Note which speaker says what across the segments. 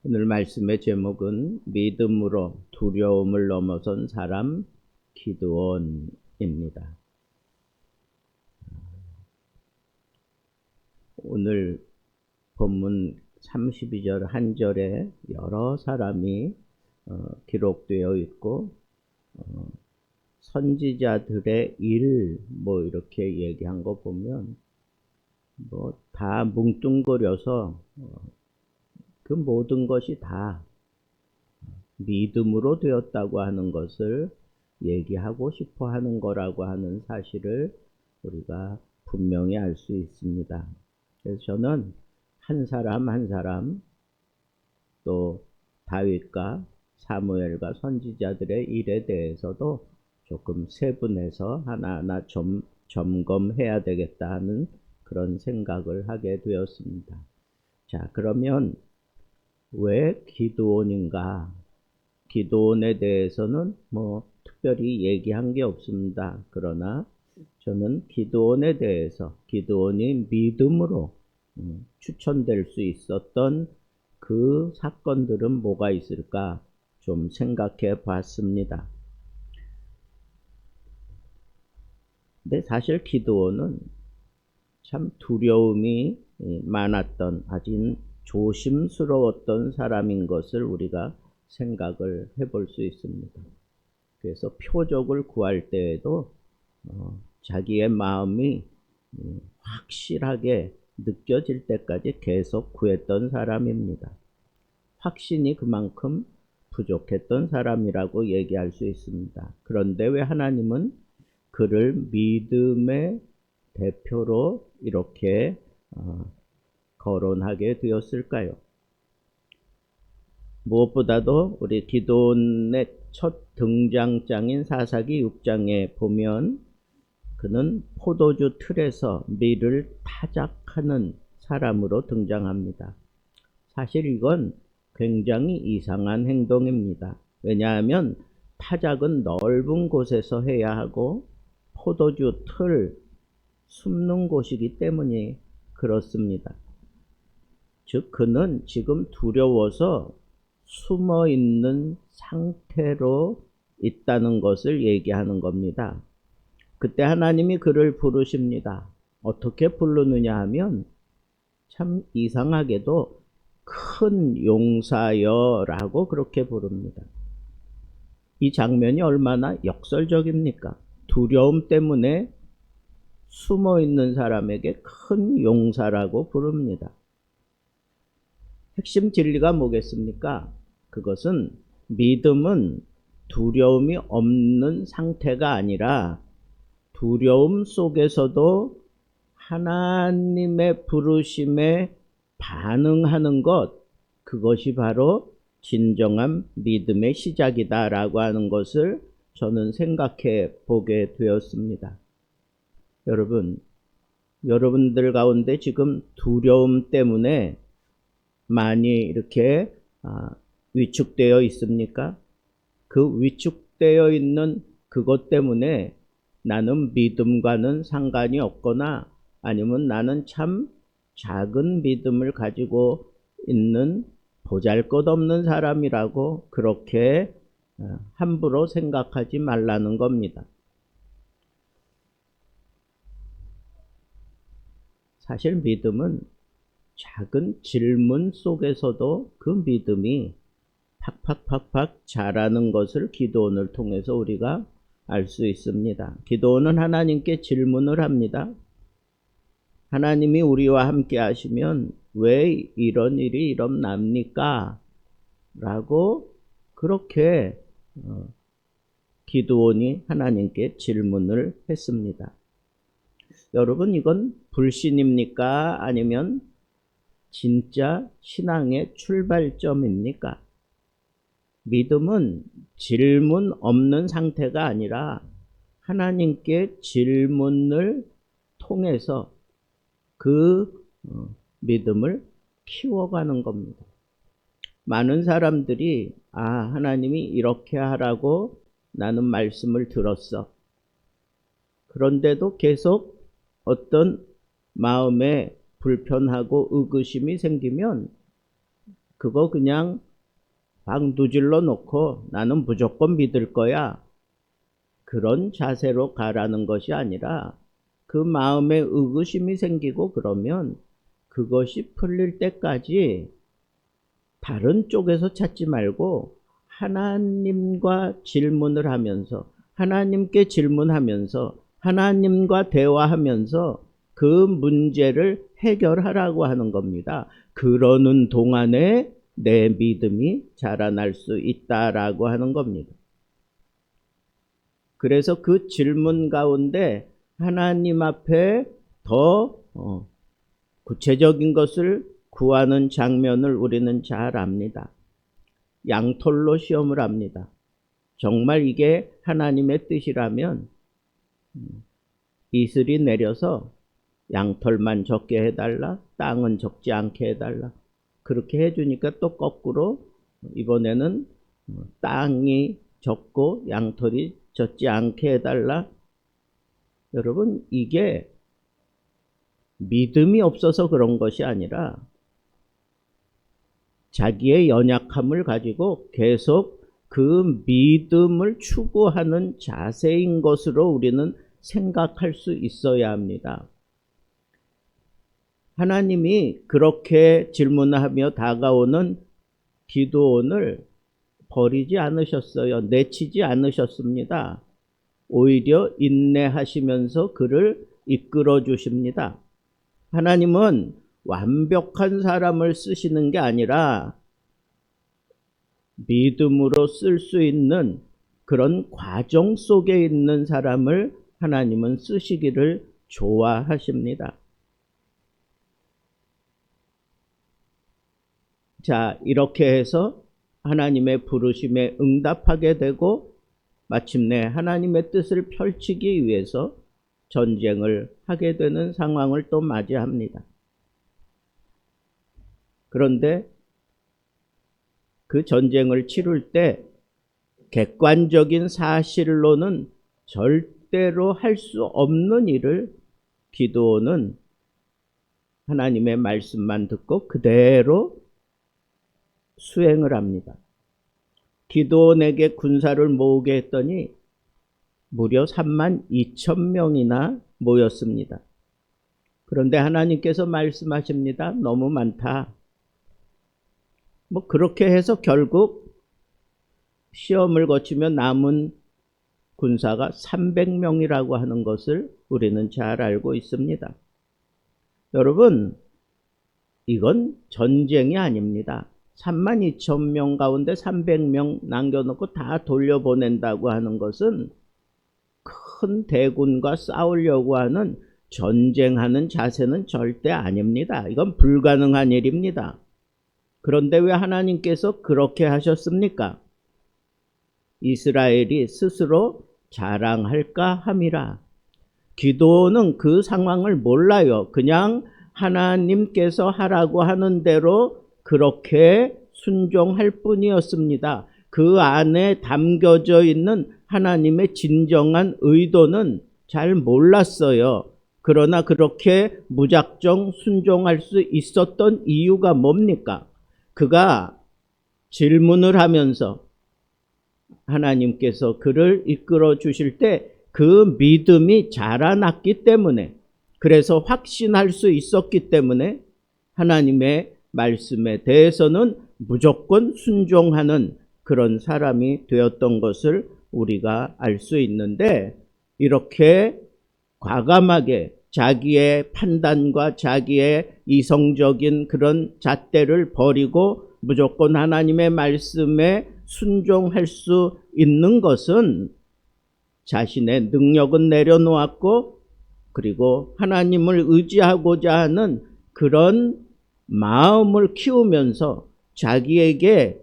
Speaker 1: 오늘 말씀의 제목은 믿음으로 두려움을 넘어선 사람 기드온입니다. 오늘 본문 32절 한 절에 여러 사람이 기록되어 있고 선지자들의 일 이렇게 얘기한 거 보면 다 뭉뚱그려서 그 모든 것이 다 믿음으로 되었다고 하는 것을 얘기하고 싶어 하는 거라고 하는 사실을 우리가 분명히 알 수 있습니다. 그래서 저는 한 사람 한 사람, 또 다윗과 사무엘과 선지자들의 일에 대해서도 조금 세분해서 하나하나 점검해야 되겠다 하는 그런 생각을 하게 되었습니다. 자, 그러면 왜 기드온인가? 기드온에 대해서는 특별히 얘기한 게 없습니다. 그러나 저는 기드온에 대해서 기드온이 믿음으로 추천될 수 있었던 그 사건들은 뭐가 있을까 좀 생각해 봤습니다. 근데 사실 기드온은 참 두려움이 많았던 아주 조심스러웠던 사람인 것을 우리가 생각을 해볼 수 있습니다. 그래서 표적을 구할 때에도 자기의 마음이 확실하게 느껴질 때까지 계속 구했던 사람입니다. 확신이 그만큼 부족했던 사람이라고 얘기할 수 있습니다. 그런데 왜 하나님은 그를 믿음의 대표로 이렇게 거론하게 되었을까요? 무엇보다도 우리 기드온의 첫 등장장인 사사기 6장에 보면 그는 포도주 틀에서 밀을 타작하는 사람으로 등장합니다. 사실 이건 굉장히 이상한 행동입니다. 왜냐하면 타작은 넓은 곳에서 해야 하고 포도주 틀, 숨는 곳이기 때문에 그렇습니다. 즉 그는 지금 두려워서 숨어 있는 상태로 있다는 것을 얘기하는 겁니다. 그때 하나님이 그를 부르십니다. 어떻게 부르느냐 하면 참 이상하게도 큰 용사여 라고 그렇게 부릅니다. 이 장면이 얼마나 역설적입니까? 두려움 때문에 숨어 있는 사람에게 큰 용사라고 부릅니다. 핵심 진리가 뭐겠습니까? 그것은 믿음은 두려움이 없는 상태가 아니라 두려움 속에서도 하나님의 부르심에 반응하는 것, 그것이 바로 진정한 믿음의 시작이다라고 하는 것을 저는 생각해 보게 되었습니다. 여러분들 가운데 지금 두려움 때문에 많이 이렇게 위축되어 있습니까? 그 위축되어 있는 그것 때문에 나는 믿음과는 상관이 없거나 아니면 나는 참 작은 믿음을 가지고 있는 보잘것없는 사람이라고 그렇게 함부로 생각하지 말라는 겁니다. 사실 믿음은 작은 질문 속에서도 그 믿음이 팍팍팍팍 자라는 것을 기드온을 통해서 우리가 알 수 있습니다. 기드온은 하나님께 질문을 합니다. 하나님이 우리와 함께 하시면 왜 이런 일이 일어납니까? 라고 그렇게 기드온이 하나님께 질문을 했습니다. 여러분, 이건 불신입니까? 아니면 진짜 신앙의 출발점입니까? 믿음은 질문 없는 상태가 아니라 하나님께 질문을 통해서 그 믿음을 키워가는 겁니다. 많은 사람들이 하나님이 이렇게 하라고 나는 말씀을 들었어. 그런데도 계속 어떤 마음에 불편하고 의구심이 생기면 그거 그냥 방두질러 놓고 나는 무조건 믿을 거야. 그런 자세로 가라는 것이 아니라 그 마음에 의구심이 생기고 그러면 그것이 풀릴 때까지 다른 쪽에서 찾지 말고 하나님과 질문을 하면서 하나님께 질문하면서 하나님과 대화하면서 그 문제를 해결하라고 하는 겁니다. 그러는 동안에 내 믿음이 자라날 수 있다라고 하는 겁니다. 그래서 그 질문 가운데 하나님 앞에 더 구체적인 것을 구하는 장면을 우리는 잘 압니다. 양털로 시험을 합니다. 정말 이게 하나님의 뜻이라면 이슬이 내려서 양털만 적게 해달라, 땅은 적지 않게 해달라. 그렇게 해주니까 또 거꾸로 이번에는 땅이 적고 양털이 적지 않게 해달라. 여러분, 이게 믿음이 없어서 그런 것이 아니라 자기의 연약함을 가지고 계속 그 믿음을 추구하는 자세인 것으로 우리는 생각할 수 있어야 합니다. 하나님이 그렇게 질문하며 다가오는 기드온을 버리지 않으셨어요. 내치지 않으셨습니다. 오히려 인내하시면서 그를 이끌어 주십니다. 하나님은 완벽한 사람을 쓰시는 게 아니라 믿음으로 쓸 수 있는 그런 과정 속에 있는 사람을 하나님은 쓰시기를 좋아하십니다. 자, 이렇게 해서 하나님의 부르심에 응답하게 되고 마침내 하나님의 뜻을 펼치기 위해서 전쟁을 하게 되는 상황을 또 맞이합니다. 그런데 그 전쟁을 치룰 때 객관적인 사실로는 절대로 할 수 없는 일을 기드온은 하나님의 말씀만 듣고 그대로 수행을 합니다. 기드온에게 군사를 모으게 했더니 무려 32,000명이나 모였습니다. 그런데 하나님께서 말씀하십니다. 너무 많다. 그렇게 해서 결국 시험을 거치며 남은 군사가 300명이라고 하는 것을 우리는 잘 알고 있습니다. 여러분, 이건 전쟁이 아닙니다. 32,000명 가운데 300명 남겨놓고 다 돌려보낸다고 하는 것은 큰 대군과 싸우려고 하는 전쟁하는 자세는 절대 아닙니다. 이건 불가능한 일입니다. 그런데 왜 하나님께서 그렇게 하셨습니까? 이스라엘이 스스로 자랑할까 함이라. 기드온은 그 상황을 몰라요. 그냥 하나님께서 하라고 하는 대로 그렇게 순종할 뿐이었습니다. 그 안에 담겨져 있는 하나님의 진정한 의도는 잘 몰랐어요. 그러나 그렇게 무작정 순종할 수 있었던 이유가 뭡니까? 그가 질문을 하면서 하나님께서 그를 이끌어 주실 때 그 믿음이 자라났기 때문에, 그래서 확신할 수 있었기 때문에 하나님의 말씀에 대해서는 무조건 순종하는 그런 사람이 되었던 것을 우리가 알 수 있는데, 이렇게 과감하게 자기의 판단과 자기의 이성적인 그런 잣대를 버리고 무조건 하나님의 말씀에 순종할 수 있는 것은 자신의 능력은 내려놓았고 그리고 하나님을 의지하고자 하는 그런 마음을 키우면서 자기에게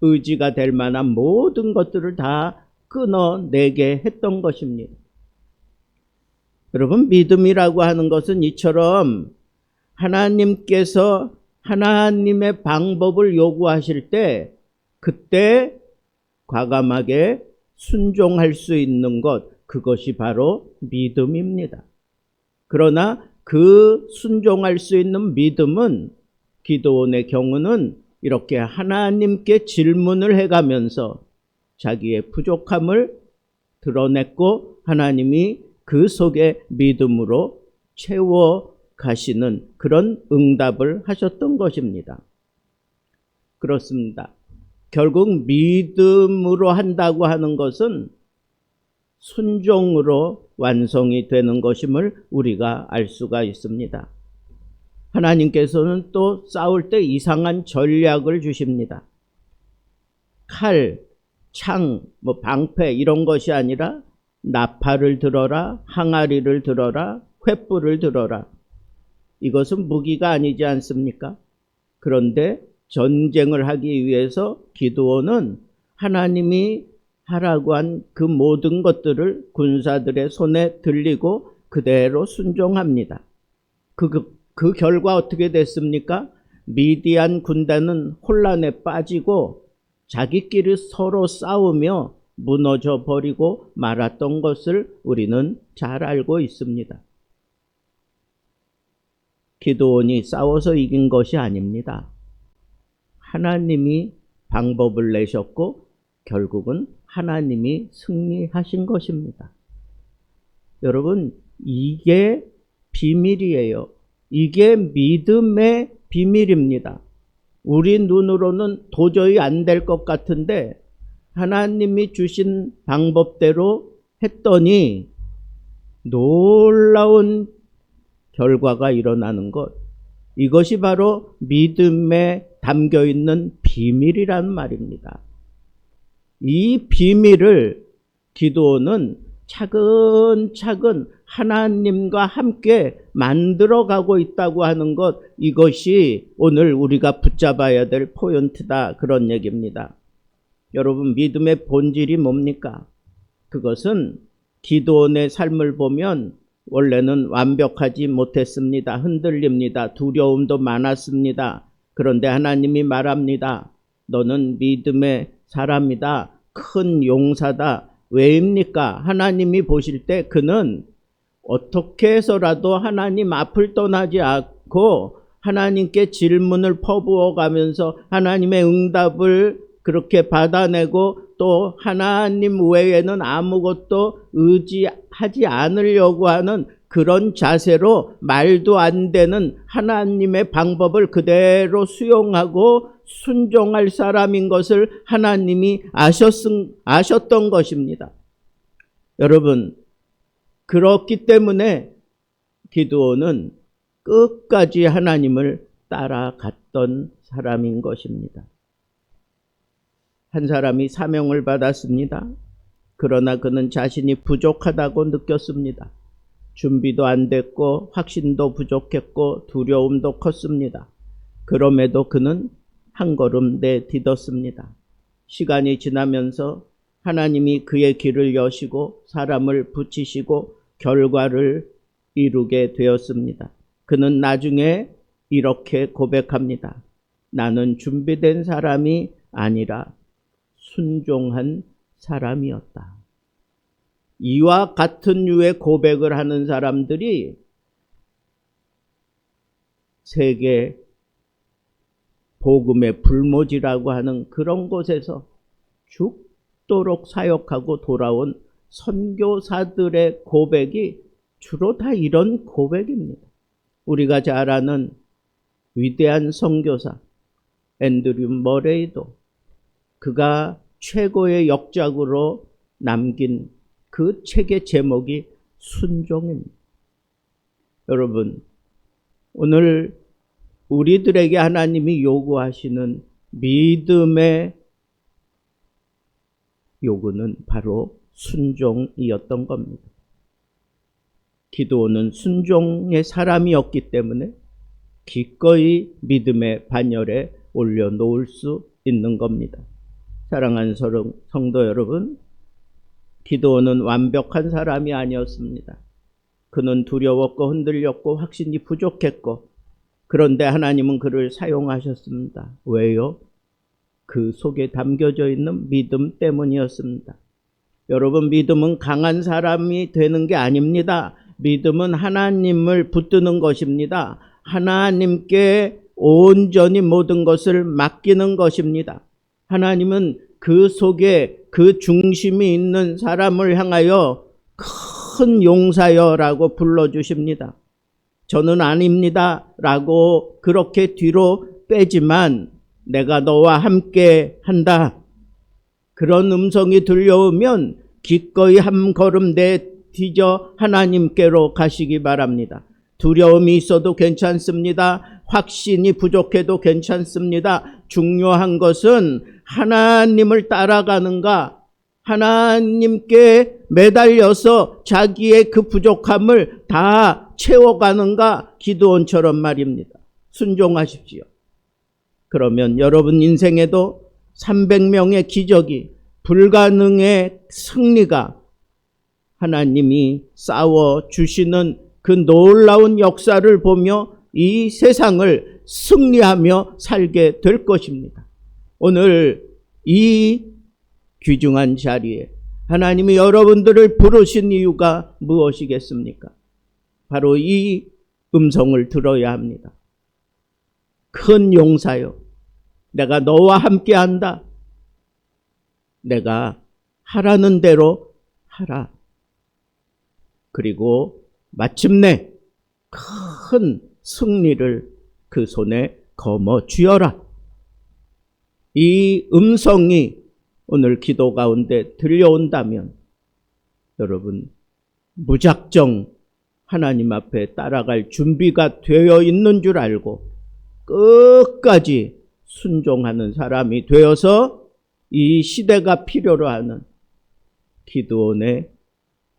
Speaker 1: 의지가 될 만한 모든 것들을 다 끊어내게 했던 것입니다. 여러분, 믿음이라고 하는 것은 이처럼 하나님께서 하나님의 방법을 요구하실 때 그때 과감하게 순종할 수 있는 것, 그것이 바로 믿음입니다. 그러나 그 순종할 수 있는 믿음은 기드온의 경우는 이렇게 하나님께 질문을 해가면서 자기의 부족함을 드러냈고 하나님이 그 속에 믿음으로 채워 가시는 그런 응답을 하셨던 것입니다. 그렇습니다. 결국 믿음으로 한다고 하는 것은 순종으로 완성이 되는 것임을 우리가 알 수가 있습니다. 하나님께서는 또 싸울 때 이상한 전략을 주십니다. 칼, 창, 방패 이런 것이 아니라 나팔을 들어라, 항아리를 들어라, 횃불을 들어라. 이것은 무기가 아니지 않습니까? 그런데 전쟁을 하기 위해서 기드온은 하나님이 하라고 한 그 모든 것들을 군사들의 손에 들리고 그대로 순종합니다. 그 결과 어떻게 됐습니까? 미디안 군대는 혼란에 빠지고 자기끼리 서로 싸우며 무너져 버리고 말았던 것을 우리는 잘 알고 있습니다. 기드온이 싸워서 이긴 것이 아닙니다. 하나님이 방법을 내셨고 결국은 하나님이 승리하신 것입니다. 여러분, 이게 비밀이에요. 이게 믿음의 비밀입니다. 우리 눈으로는 도저히 안 될 것 같은데 하나님이 주신 방법대로 했더니 놀라운 결과가 일어나는 것. 이것이 바로 믿음에 담겨 있는 비밀이란 말입니다. 이 비밀을 기드온은 차근차근 하나님과 함께 만들어가고 있다고 하는 것, 이것이 오늘 우리가 붙잡아야 될 포인트다, 그런 얘기입니다. 여러분, 믿음의 본질이 뭡니까? 그것은 기드온의 삶을 보면 원래는 완벽하지 못했습니다. 흔들립니다. 두려움도 많았습니다. 그런데 하나님이 말합니다. 너는 믿음의 사람이다. 큰 용사다. 왜입니까? 하나님이 보실 때 그는 어떻게 해서라도 하나님 앞을 떠나지 않고 하나님께 질문을 퍼부어 가면서 하나님의 응답을 그렇게 받아내고 또 하나님 외에는 아무것도 의지하지 않으려고 하는 그런 자세로 말도 안 되는 하나님의 방법을 그대로 수용하고 순종할 사람인 것을 하나님이 아셨던 것입니다. 여러분, 그렇기 때문에 기드온은 끝까지 하나님을 따라갔던 사람인 것입니다. 한 사람이 사명을 받았습니다. 그러나 그는 자신이 부족하다고 느꼈습니다. 준비도 안 됐고 확신도 부족했고 두려움도 컸습니다. 그럼에도 그는 한 걸음 내딛었습니다. 시간이 지나면서 하나님이 그의 길을 여시고 사람을 붙이시고 결과를 이루게 되었습니다. 그는 나중에 이렇게 고백합니다. 나는 준비된 사람이 아니라 순종한 사람이었다. 이와 같은 류의 고백을 하는 사람들이 세계 복음의 불모지라고 하는 그런 곳에서 죽도록 사역하고 돌아온 선교사들의 고백이 주로 다 이런 고백입니다. 우리가 잘 아는 위대한 선교사 앤드류 머레이도 그가 최고의 역작으로 남긴 그 책의 제목이 순종입니다. 여러분, 오늘 우리들에게 하나님이 요구하시는 믿음의 요구는 바로 순종이었던 겁니다. 기드온은 순종의 사람이었기 때문에 기꺼이 믿음의 반열에 올려놓을 수 있는 겁니다. 사랑하는 성도 여러분, 기드온은 완벽한 사람이 아니었습니다. 그는 두려웠고 흔들렸고 확신이 부족했고 그런데 하나님은 그를 사용하셨습니다. 왜요? 그 속에 담겨져 있는 믿음 때문이었습니다. 여러분, 믿음은 강한 사람이 되는 게 아닙니다. 믿음은 하나님을 붙드는 것입니다. 하나님께 온전히 모든 것을 맡기는 것입니다. 하나님은 그 속에 그 중심이 있는 사람을 향하여 큰 용사여라고 불러주십니다. 저는 아닙니다 라고 그렇게 뒤로 빼지만 내가 너와 함께 한다. 그런 음성이 들려오면 기꺼이 한 걸음 내디뎌 하나님께로 가시기 바랍니다. 두려움이 있어도 괜찮습니다. 확신이 부족해도 괜찮습니다. 중요한 것은 하나님을 따라가는가, 하나님께 매달려서 자기의 그 부족함을 다 채워가는가, 기드온처럼 말입니다. 순종하십시오. 그러면 여러분 인생에도 300명의 기적이, 불가능의 승리가 하나님이 싸워주시는 그 놀라운 역사를 보며 이 세상을 승리하며 살게 될 것입니다. 오늘 이 귀중한 자리에 하나님이 여러분들을 부르신 이유가 무엇이겠습니까? 바로 이 음성을 들어야 합니다. 큰 용사여, 내가 너와 함께 한다. 내가 하라는 대로 하라. 그리고 마침내 큰 승리를 그 손에 거머 쥐어라. 이 음성이 오늘 기도 가운데 들려온다면 여러분 무작정 하나님 앞에 따라갈 준비가 되어 있는 줄 알고 끝까지 순종하는 사람이 되어서 이 시대가 필요로 하는 기드온의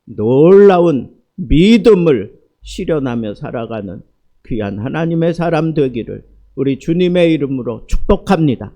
Speaker 1: 놀라운 믿음을 실현하며 살아가는 귀한 하나님의 사람 되기를 우리 주님의 이름으로 축복합니다.